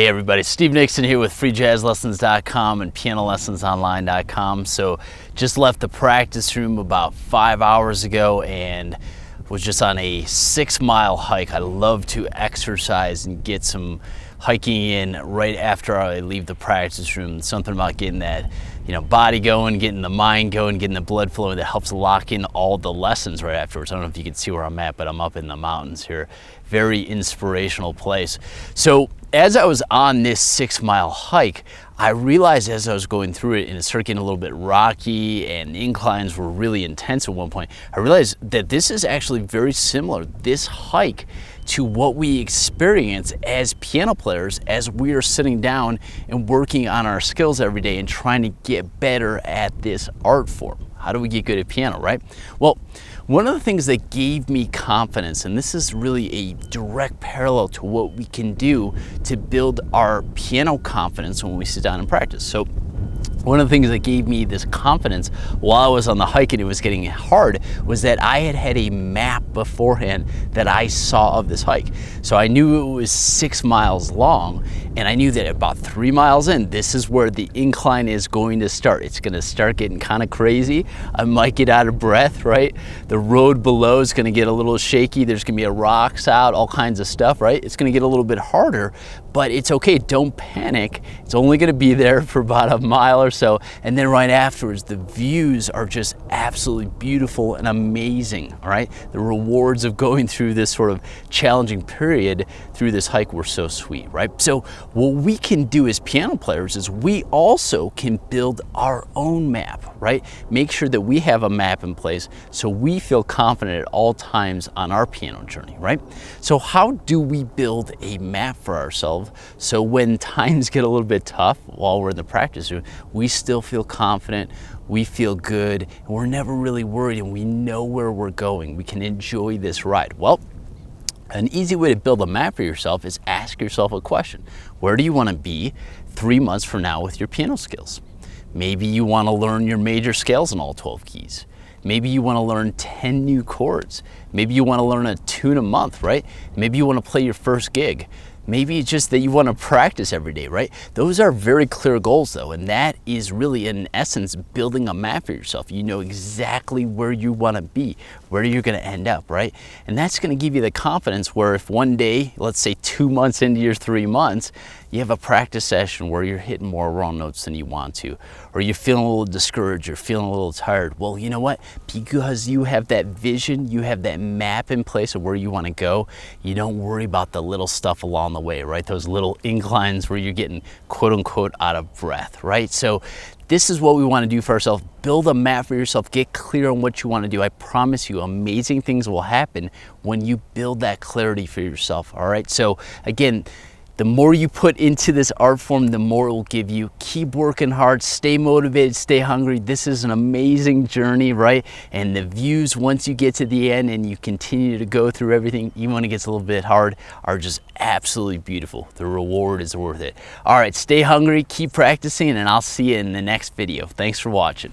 Hey everybody, Steve Nixon here with Freejazzlessons.com and PianoLessonsOnline.com. So just left the practice room about 5 hours ago and was just on a 6-mile hike. I love to exercise and get some hiking in right after I leave the practice room. Something about getting that body going, getting the mind going, getting the blood flowing that helps lock in all the lessons right afterwards. I don't know if you can see where I'm at, but I'm up in the mountains here. Very inspirational place. So as I was on this 6-mile hike, I realized as I was going through it, and it started getting a little bit rocky and inclines were really intense at one point, I realized that this is actually very similar, this hike, to what we experience as piano players as we are sitting down and working on our skills every day and trying to get better at this art form. How do we get good at piano, right? Well, one of the things that gave me confidence, and this is really a direct parallel to what we can do to build our piano confidence when we sit down and practice. So one of the things that gave me this confidence while I was on the hike and it was getting hard was that I had a map beforehand that I saw of this hike. So I knew it was 6 miles long, and I knew that about 3 miles in, this is where the incline is going to start. It's going to start getting kind of crazy. I might get out of breath, right? The road below is going to get a little shaky. There's going to be rocks out, all kinds of stuff, right? It's going to get a little bit harder, but it's okay. Don't panic. It's only going to be there for about a mile or so, and then right afterwards the views are just absolutely beautiful and amazing. All right, the rewards of going through this sort of challenging period through this hike were so sweet, right? So what we can do as piano players is we also can build our own map, right? Make sure that we have a map in place so we feel confident at all times on our piano journey, right? So how do we build a map for ourselves so when times get a little bit tough while we're in the practice room, we still feel confident, we feel good, and we're never really worried, and we know where we're going. We can enjoy this ride. Well, an easy way to build a map for yourself is ask yourself a question. Where do you want to be 3 months from now with your piano skills? Maybe you want to learn your major scales in all 12 keys. Maybe you want to learn 10 new chords. Maybe you want to learn a tune a month, right? Maybe you want to play your first gig. Maybe it's just that you want to practice every day, right? Those are very clear goals though, and that is really in essence building a map for yourself. You know exactly where you want to be, where you're going to end up, right? And that's going to give you the confidence where if one day, let's say 2 months into your 3 months, you have a practice session where you're hitting more wrong notes than you want to, or you're feeling a little discouraged, you're feeling a little tired. Well, you know what? Because you have that vision, you have that map in place of where you want to go, you don't worry about the little stuff along the way, right? Those little inclines where you're getting quote unquote out of breath, right? So this is what we want to do for ourselves. Build a map for yourself. Get clear on what you want to do. I promise you amazing things will happen when you build that clarity for yourself, all right? So again, the more you put into this art form, the more it will give you. Keep working hard, stay motivated, stay hungry. This is an amazing journey, right? And the views once you get to the end and you continue to go through everything, even when it gets a little bit hard, are just absolutely beautiful. The reward is worth it. All right, stay hungry, keep practicing, and I'll see you in the next video. Thanks for watching.